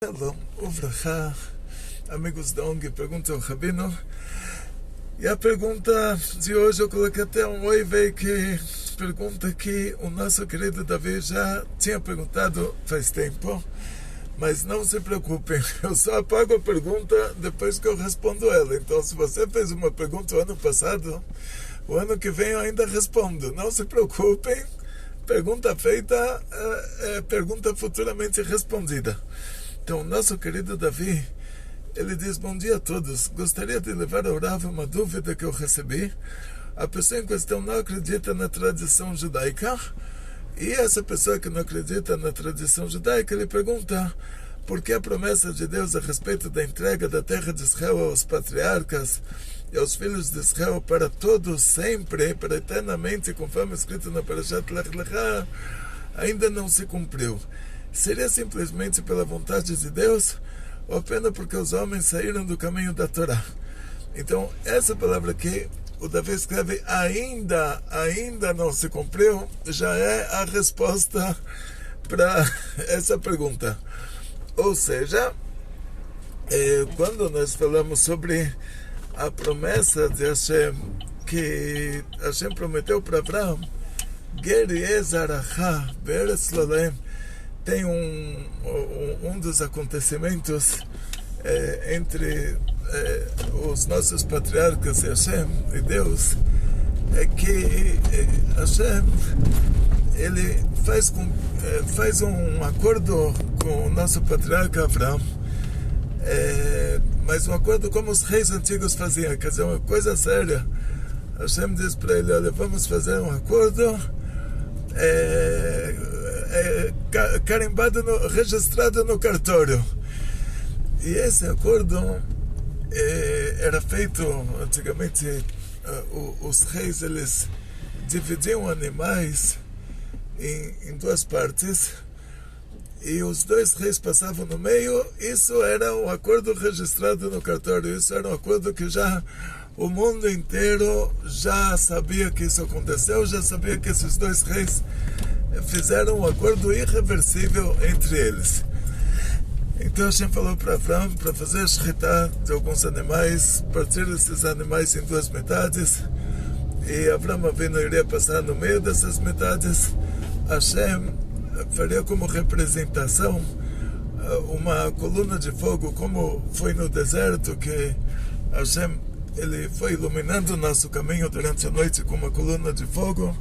Shalom, Uvrachá, amigos da ONG perguntam ao Rabino. E a pergunta de hoje eu coloquei até um oi, veio que pergunta que o nosso querido Davi já tinha perguntado faz tempo, mas não se preocupem, eu só apago a pergunta depois que eu respondo ela. Então, se você fez uma pergunta o ano passado, o ano que vem eu ainda respondo. Não se preocupem, pergunta feita é pergunta futuramente respondida. Então, nosso querido Davi, ele diz: bom dia a todos, gostaria de levar ao Rav uma dúvida que eu recebi. A pessoa em questão não acredita na tradição judaica, e essa pessoa que não acredita na tradição judaica, ele pergunta por que a promessa de Deus a respeito da entrega da terra de Israel aos patriarcas e aos filhos de Israel para todos sempre, para eternamente, conforme escrito na Parashat Lech Lecha, ainda não se cumpriu. Seria simplesmente pela vontade de Deus ou apenas porque os homens saíram do caminho da Torá? Então, essa palavra que o Davi escreve ainda não se cumpriu, já é a resposta para essa pergunta. Ou seja, quando nós falamos sobre a promessa de Hashem, que Hashem prometeu para Abraão, Ger Yezarachá Be'eretz Lolem, tem um dos acontecimentos entre os nossos patriarcas e Hashem e Deus, é que Hashem ele faz um acordo com o nosso patriarca Abraão, mas um acordo como os reis antigos faziam, quer dizer, uma coisa séria. Hashem diz para ele: olha, vamos fazer um acordo carimbado, registrado no cartório. E esse acordo era feito antigamente. Os reis, eles dividiam animais em duas partes, e os dois reis passavam no meio. Isso era um acordo registrado no cartório. Isso era um acordo que já o mundo inteiro já sabia que isso aconteceu, já sabia que esses dois reis fizeram um acordo irreversível entre eles. Então Hashem falou para Abraão para fazer a shritá de alguns animais, partir esses animais em duas metades, e Abraão Avinu iria passar no meio dessas metades. Hashem faria como representação uma coluna de fogo, como foi no deserto, que Hashem ele foi iluminando o nosso caminho durante a noite com uma coluna de fogo.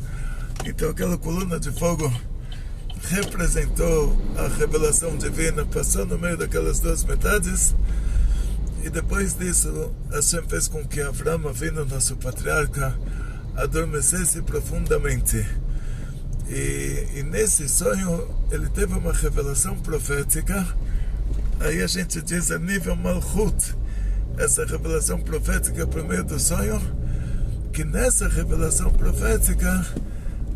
Então aquela coluna de fogo representou a revelação divina, passou no meio daquelas duas metades. E depois disso, Hashem fez com que Avraham Avinu, nosso patriarca, adormecesse profundamente. E nesse sonho ele teve uma revelação profética. Aí a gente diz a nível Malchut, essa revelação profética por meio do sonho, que nessa revelação profética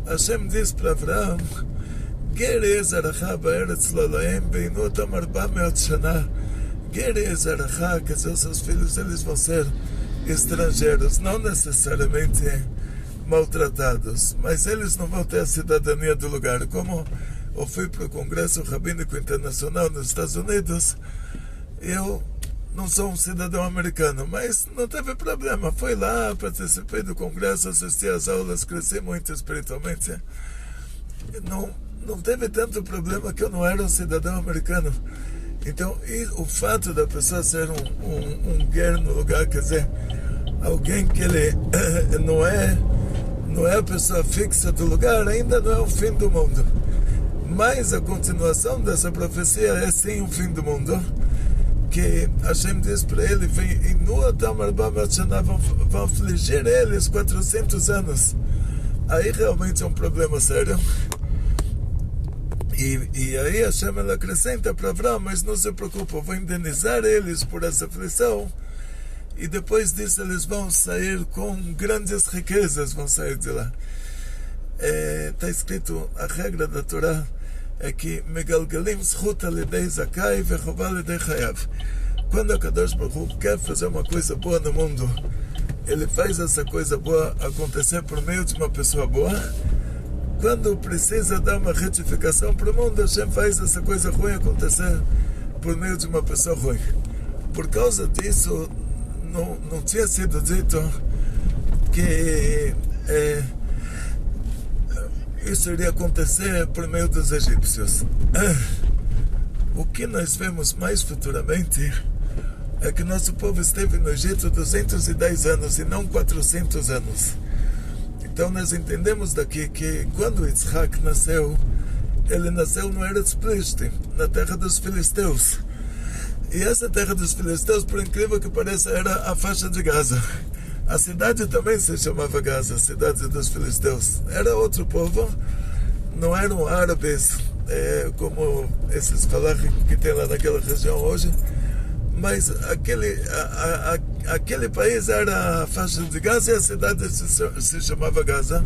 Hashem diz para Abraão: Ger Yezarachá Be'eretz Lolem Beinotam 400 Shana. Ger Yezarachá, quer dizer, os seus filhos, eles vão ser estrangeiros, não necessariamente maltratados, mas eles não vão ter a cidadania do lugar. Como eu fui para o Congresso Rabínico Internacional nos Estados Unidos, eu não sou um cidadão americano, mas não teve problema. Fui lá, participei do congresso, assisti às aulas, cresci muito espiritualmente. Não teve tanto problema que eu não era um cidadão americano. Então, e o fato da pessoa ser um ger no lugar, quer dizer, alguém que ele não é a pessoa fixa do lugar, ainda não é o fim do mundo. Mas a continuação dessa profecia é sim o fim do mundo, que Hashem diz para ele: vão afligir eles 400 anos. Aí realmente é um problema sério. E aí Hashem ela acrescenta para Abraão: mas não se preocupe, eu vou indenizar eles por essa aflição, e depois disso eles vão sair com grandes riquezas, vão sair de lá. Está escrito, a regra da Torá é que Megalgalim Zchut Alidei Zakai Vechová Alidei Chayav. Quando a Kadosh Baruch Hu quer fazer uma coisa boa no mundo, ele faz essa coisa boa acontecer por meio de uma pessoa boa. Quando precisa dar uma retificação para o mundo, Hashem faz essa coisa ruim acontecer por meio de uma pessoa ruim. Por causa disso, não tinha sido dito que isso iria acontecer por meio dos egípcios. O que nós vemos mais futuramente é que nosso povo esteve no Egito 210 anos e não 400 anos. Então nós entendemos daqui que quando Yitzhak nasceu, ele nasceu no Eretz Plishtim, na terra dos filisteus. E essa terra dos filisteus, por incrível que pareça, era a faixa de Gaza. A cidade também se chamava Gaza, a cidade dos filisteus. Era outro povo, não eram árabes, como esses falarem que tem lá naquela região hoje, mas aquele país era a faixa de Gaza e a cidade se chamava Gaza.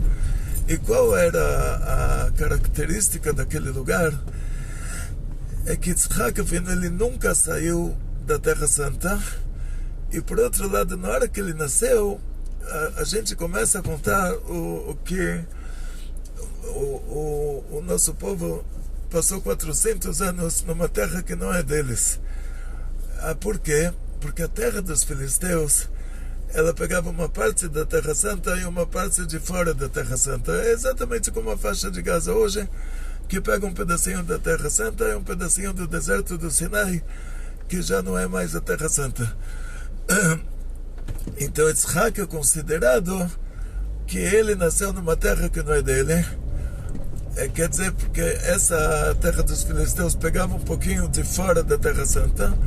E qual era a característica daquele lugar? É que Yitzhak Avinu, ele nunca saiu da Terra Santa. E por outro lado, na hora que ele nasceu, a gente começa a contar o que o nosso povo passou 400 anos numa terra que não é deles. Por quê? Porque a terra dos filisteus, ela pegava uma parte da Terra Santa e uma parte de fora da Terra Santa. É exatamente como a faixa de Gaza hoje, que pega um pedacinho da Terra Santa e um pedacinho do deserto do Sinai, que já não é mais a Terra Santa. Então Yitzhak é considerado que ele nasceu numa terra que não é dele. Quer dizer, porque essa terra dos filisteus pegava um pouquinho de fora da Terra Santa.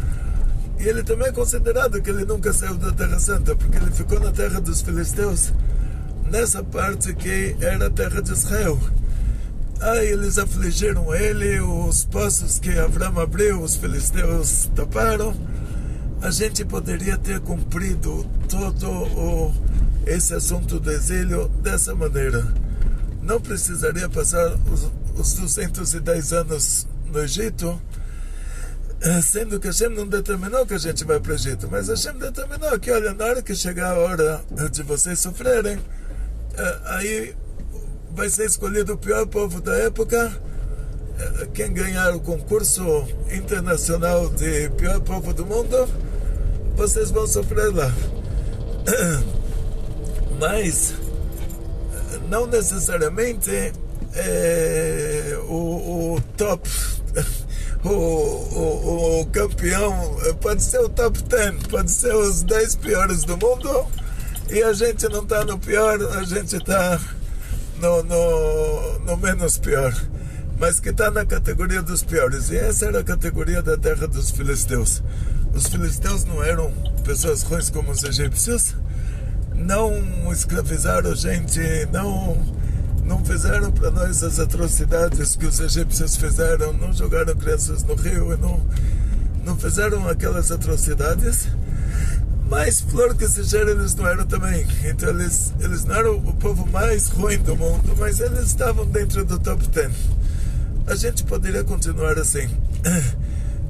E ele também é considerado que ele nunca saiu da Terra Santa, porque ele ficou na terra dos filisteus, nessa parte que era a terra de Israel. Aí eles afligiram ele, os poços que Abraão abriu, os filisteus taparam. A gente poderia ter cumprido todo esse assunto do exílio dessa maneira. Não precisaria passar os 210 anos no Egito, sendo que Hashem não determinou que a gente vai para o Egito, mas Hashem determinou que, olha, na hora que chegar a hora de vocês sofrerem, aí vai ser escolhido o pior povo da época. Quem ganhar o concurso internacional de pior povo do mundo, vocês vão sofrer lá. Mas não necessariamente o top, o campeão pode ser o top 10, pode ser os 10 piores do mundo, e a gente não está no pior, a gente está no menos pior, mas que está na categoria dos piores. E essa era a categoria da terra dos filisteus. Os filisteus não eram pessoas ruins como os egípcios, não escravizaram a gente, não fizeram para nós as atrocidades que os egípcios fizeram, não jogaram crianças no rio, não fizeram aquelas atrocidades. Mas flor que se gera eles não eram também. Então eles não eram o povo mais ruim do mundo, mas eles estavam dentro do top 10. A gente poderia continuar assim.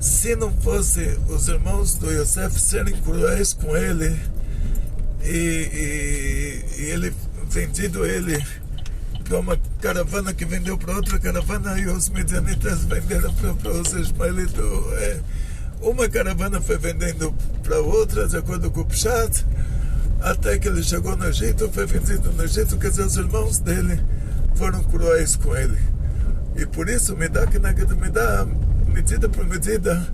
Se não fosse os irmãos do Yosef serem cruéis com ele e ele vendido ele para uma caravana que vendeu para outra caravana, e os midianitas venderam para os ismaelitas. Uma caravana foi vendendo para outra de acordo com o Pshat, até que ele chegou no Egito, foi vendido no Egito. Quer dizer, os irmãos dele foram cruéis com ele, e por isso me dá medida por medida.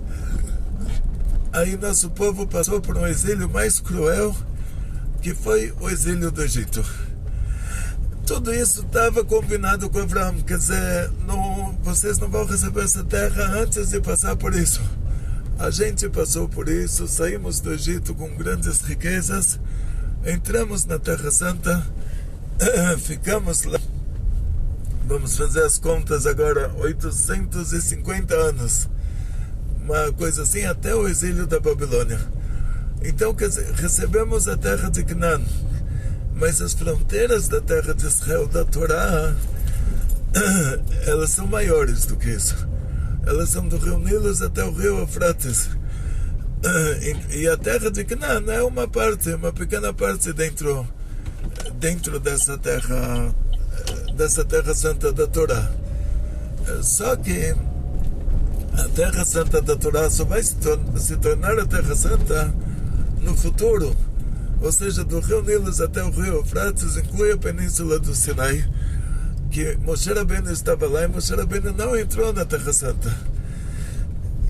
Aí nosso povo passou por um exílio mais cruel, que foi o exílio do Egito. Tudo isso estava combinado com Abraão, quer dizer, vocês não vão receber essa terra antes de passar por isso. A gente passou por isso, saímos do Egito com grandes riquezas, entramos na Terra Santa, ficamos lá, vamos fazer as contas agora, 850 anos, uma coisa assim, até o exílio da Babilônia. Então, quer dizer, recebemos a terra de Canaã, mas as fronteiras da terra de Israel, da Torá, elas são maiores do que isso. Elas são do rio Nilo até o rio Eufrates. E a terra de Canaã é uma pequena parte dentro dessa terra santa da Torá. Só que a Terra Santa da Torá só vai se tornar a Terra Santa no futuro. Ou seja, do rio Nilo até o rio Eufrates, inclui a península do Sinai, que Moshe Rabbeinu estava lá e Moshe Rabbeinu não entrou na Terra Santa.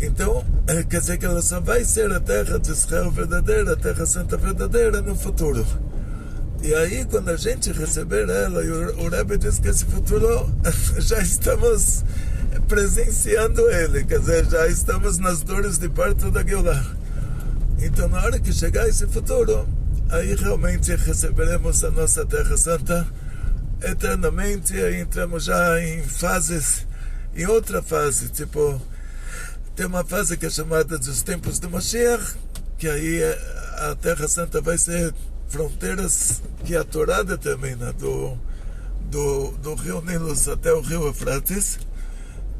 Então, quer dizer que ela só vai ser a Terra de Israel verdadeira, a Terra Santa verdadeira no futuro. E aí, quando a gente receber ela, e o Rebbe diz que esse futuro já estamos presenciando ele, quer dizer, já estamos nas dores de parto da Geulah. Então, na hora que chegar esse futuro, aí realmente receberemos a nossa Terra Santa eternamente. Aí entramos já em fases, em outra fase, tipo, tem uma fase que é chamada dos tempos do Mashiach, que aí a Terra Santa vai ser fronteiras que a Torá determina, do rio Nilo até o rio Eufrates.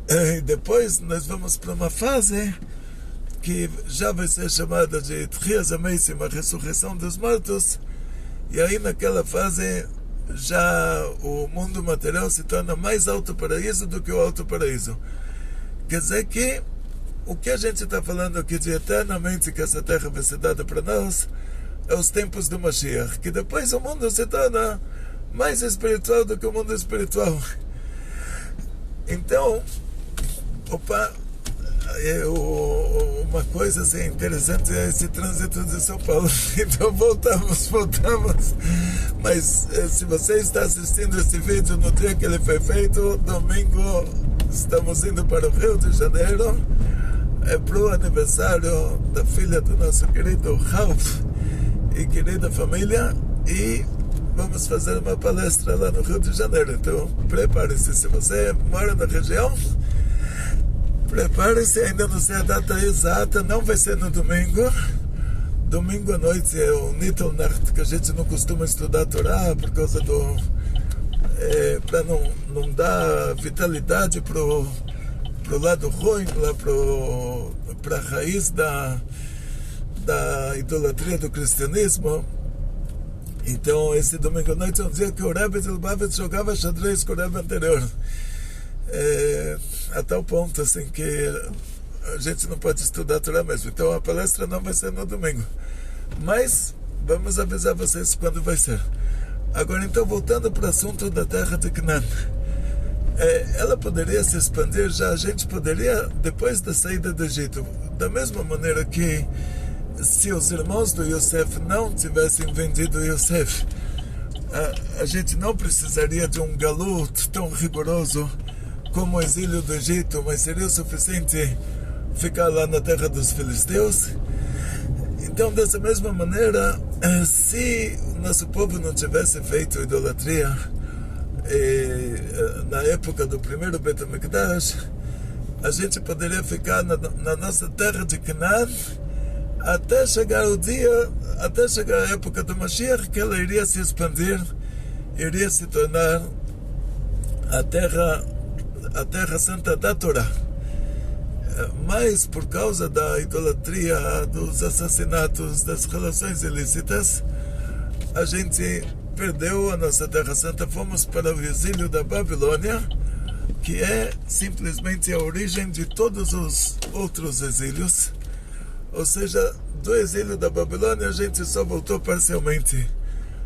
E depois nós vamos para uma fase que já vai ser chamada de Tchias Ameisim, a ressurreição dos mortos, e aí naquela fase já o mundo material se torna mais alto paraíso do que o alto paraíso. Quer dizer que o que a gente está falando aqui de eternamente que essa terra vai ser dada para nós é os tempos do Mashiach, que depois o mundo se torna mais espiritual do que o mundo espiritual. Então, uma coisa assim, interessante é esse trânsito de São Paulo. Então voltamos. Mas se você está assistindo esse vídeo no dia que ele foi feito, domingo, estamos indo para o Rio de Janeiro, para o aniversário da filha do nosso querido Ralph e querida família, e vamos fazer uma palestra lá no Rio de Janeiro. Então prepare-se, se você mora na região, prepare-se. Ainda não sei a data exata, não vai ser no domingo. Domingo à noite é o Nittelnacht, que a gente não costuma estudar a Torá por causa do... para não dar vitalidade pro lado ruim, lá para a raiz da idolatria do cristianismo. Então esse domingo à noite é um dia que o Rebbe de Lubavitch jogava xadrez com o Rebbe anterior. A tal ponto assim que a gente não pode estudar a Torá mesmo. Então a palestra não vai ser no domingo, mas vamos avisar vocês quando vai ser. Agora então, voltando para o assunto da terra de Canaã, ela poderia se expandir, já a gente poderia, depois da saída do Egito, da mesma maneira que se os irmãos do Yosef não tivessem vendido Yosef, a gente não precisaria de um galut tão rigoroso como o exílio do Egito, mas seria o suficiente ficar lá na terra dos filisteus. Então, dessa mesma maneira, se o nosso povo não tivesse feito idolatria na época do primeiro Beit HaMikdash, a gente poderia ficar na nossa terra de Canaã até chegar a época do Mashiach, que ela iria se expandir, iria se tornar a terra santa da Torá. Mas por causa da idolatria, dos assassinatos, das relações ilícitas, a gente perdeu a nossa terra santa. Fomos para o exílio da Babilônia, que é simplesmente a origem de todos os outros exílios. Ou seja, do exílio da Babilônia a gente só voltou parcialmente.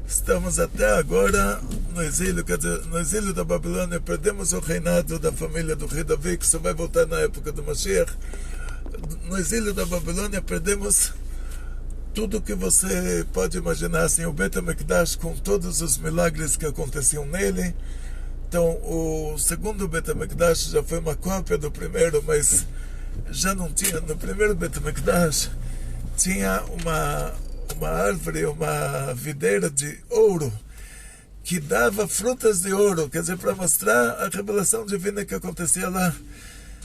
Estamos até agora no exílio, quer dizer, no exílio da Babilônia perdemos o reinado da família do rei Davi, que só vai voltar na época do Mashiach. No exílio da Babilônia perdemos tudo que você pode imaginar, assim, o Beit HaMikdash com todos os milagres que aconteciam nele. Então, o segundo Beit HaMikdash já foi uma cópia do primeiro, mas já não tinha. No primeiro Beit HaMikdash tinha uma árvore, uma videira de ouro que dava frutas de ouro, quer dizer, para mostrar a revelação divina que acontecia lá.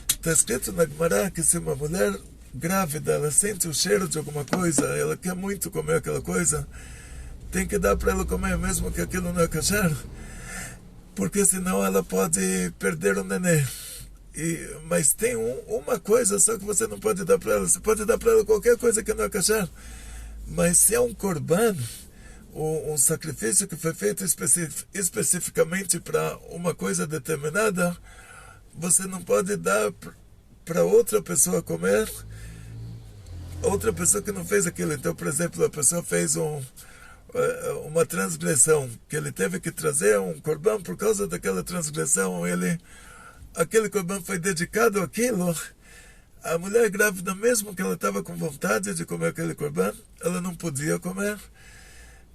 Está escrito na Gemara que se uma mulher grávida, ela sente o cheiro de alguma coisa, ela quer muito comer aquela coisa, tem que dar para ela comer mesmo que aquilo não é kasher, porque senão ela pode perder o nenê. Mas tem uma coisa só que você não pode dar para ela. Você pode dar para ela qualquer coisa que não é kasher, mas se é um korban, um sacrifício que foi feito especificamente para uma coisa determinada, você não pode dar para outra pessoa comer, outra pessoa que não fez aquilo. Então, por exemplo, a pessoa fez uma transgressão, que ele teve que trazer um corban por causa daquela transgressão, aquele corban foi dedicado àquilo. A mulher grávida, mesmo que ela estava com vontade de comer aquele corban, ela não podia comer,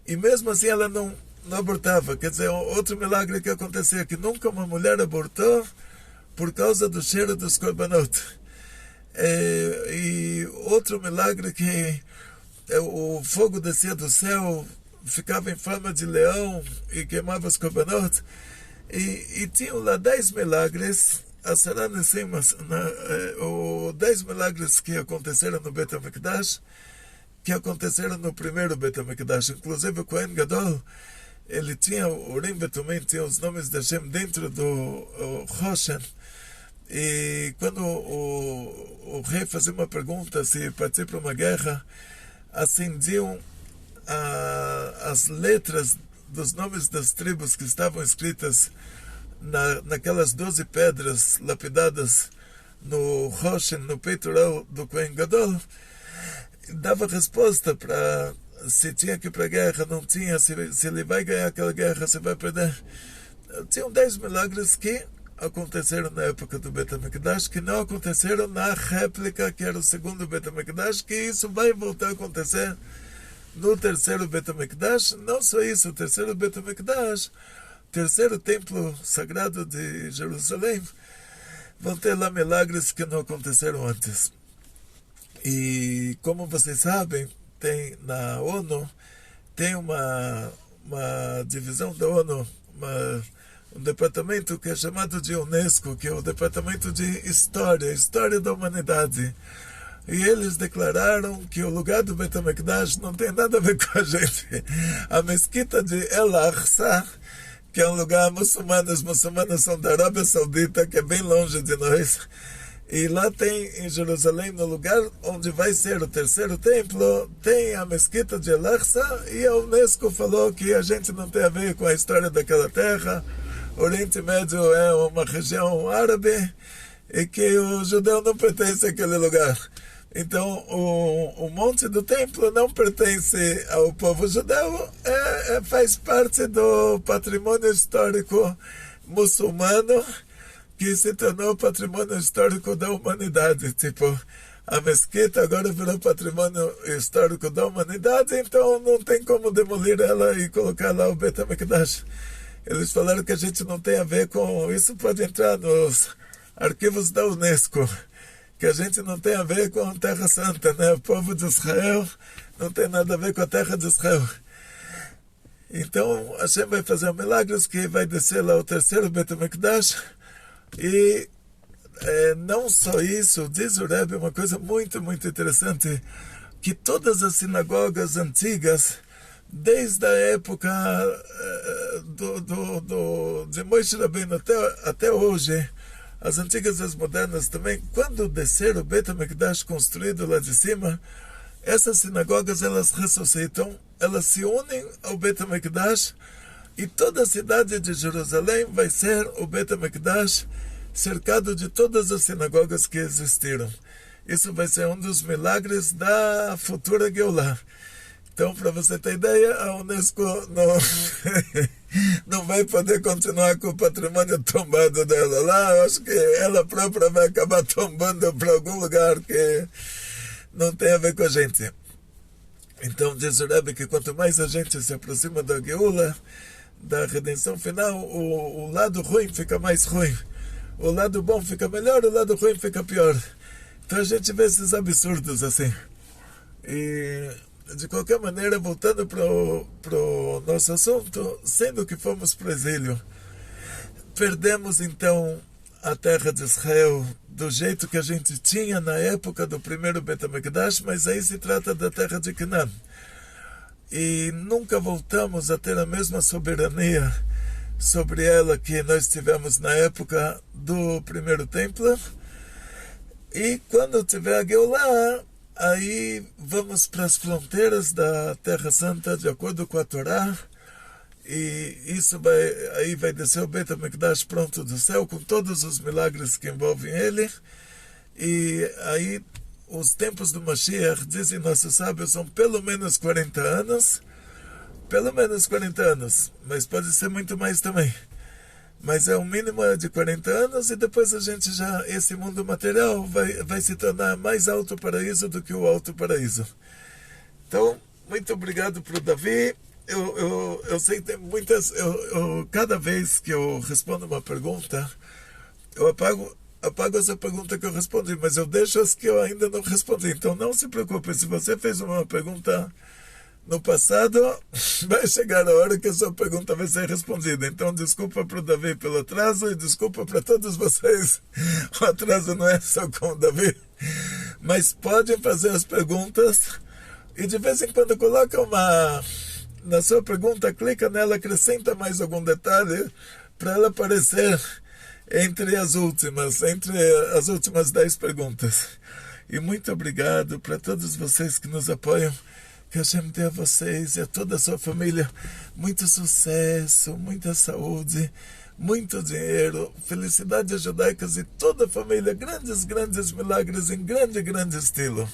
e mesmo assim ela não abortava. Quer dizer, outro milagre que acontecia, que nunca uma mulher abortou por causa do cheiro dos korbanot. E outro milagre que o fogo descia do céu, ficava em forma de leão e queimava os korbanot. E tinham lá 10 milagres, os 10 milagres que aconteceram no Bet HaMikdash, que aconteceram no primeiro Bet HaMikdash. Inclusive o Kohen Gadol, ele tinha o Urim Betumim, tinha os nomes de Hashem dentro do Choshen. E quando o rei fazia uma pergunta se partir para uma guerra, acendiam as letras dos nomes das tribos que estavam escritas naquelas 12 pedras lapidadas no Roshen, no peitoral do Kohen Gadol. Dava resposta para se tinha que ir para a guerra, não tinha, se ele vai ganhar aquela guerra, se vai perder. Tinham 10 milagres que aconteceram na época do Bet HaMikdash, que não aconteceram na réplica, que era o segundo Bet HaMikdash, que isso vai voltar a acontecer no terceiro Bet HaMikdash. Não só isso, o terceiro Bet HaMikdash, terceiro templo sagrado de Jerusalém, vão ter lá milagres que não aconteceram antes. E como vocês sabem, tem na ONU, tem uma divisão da ONU, um departamento que é chamado de UNESCO, que é o Departamento de História da Humanidade. E eles declararam que o lugar do Bet HaMikdash não tem nada a ver com a gente. A mesquita de El Aqsa, que é um lugar muçulmano, os muçulmanos são da Arábia Saudita, que é bem longe de nós. E lá tem, em Jerusalém, no lugar onde vai ser o terceiro templo, tem a mesquita de El Aqsa, e a UNESCO falou que a gente não tem a ver com a história daquela terra. O Oriente Médio é uma região árabe e que o judeu não pertence àquele lugar. Então, o monte do templo não pertence ao povo judeu, faz parte do patrimônio histórico muçulmano, que se tornou patrimônio histórico da humanidade. Tipo, a mesquita agora virou patrimônio histórico da humanidade, então não tem como demolir ela e colocar lá o Bet HaMikdash. Eles falaram que a gente não tem a ver com... Isso pode entrar nos arquivos da UNESCO, que a gente não tem a ver com a Terra Santa, né? O povo de Israel não tem nada a ver com a Terra de Israel. Então, Hashem vai fazer milagres, que vai descer lá o terceiro Bet HaMikdash. E não só isso, diz o Rebbe uma coisa muito, muito interessante, que todas as sinagogas antigas, desde a época de Moshe Rabbeinu até hoje, as antigas e as modernas também, quando descer o Bet HaMikdash construído lá de cima, essas sinagogas, elas ressuscitam, elas se unem ao Bet HaMikdash, e toda a cidade de Jerusalém vai ser o Bet HaMikdash, cercado de todas as sinagogas que existiram. Isso vai ser um dos milagres da futura Geulah. Então, para você ter ideia, a UNESCO não vai poder continuar com o patrimônio tombado dela lá. Eu acho que ela própria vai acabar tombando para algum lugar que não tem a ver com a gente. Então, diz o Rebbe que quanto mais a gente se aproxima da Geulah, da redenção final, o lado ruim fica mais ruim. O lado bom fica melhor, o lado ruim fica pior. Então a gente vê esses absurdos assim. E, de qualquer maneira, voltando para o nosso assunto, sendo que fomos para o exílio, perdemos então a terra de Israel do jeito que a gente tinha na época do primeiro Bet HaMikdash, mas aí se trata da terra de Canaã. E nunca voltamos a ter a mesma soberania sobre ela que nós tivemos na época do primeiro templo. E quando tiver a Geulah, aí vamos para as fronteiras da Terra Santa de acordo com a Torá, e isso aí vai descer o Bet HaMikdash pronto do céu, com todos os milagres que envolvem ele, E aí, os tempos do Mashiach, dizem nossos sábios, são pelo menos 40 anos. Pelo menos 40 anos, mas pode ser muito mais também. Mas é o mínimo de 40 anos e depois a gente já, esse mundo material vai se tornar mais alto paraíso do que o alto paraíso. Então, muito obrigado para o Davi. Eu sei que tem muitas... cada vez que eu respondo uma pergunta, eu apago essa pergunta que eu respondi, mas eu deixo as que eu ainda não respondi. Então não se preocupe, se você fez uma pergunta no passado, vai chegar a hora que a sua pergunta vai ser respondida. Então desculpa para o Davi pelo atraso e desculpa para todos vocês. O atraso não é só com o Davi, mas podem fazer as perguntas e de vez em quando coloca na sua pergunta, clica nela, acrescenta mais algum detalhe para ela aparecer entre as últimas 10 perguntas. E muito obrigado para todos vocês que nos apoiam. Que Hashem dê a vocês e a toda a sua família muito sucesso, muita saúde, muito dinheiro, felicidades judaicas e toda a família, grandes milagres em grande estilo.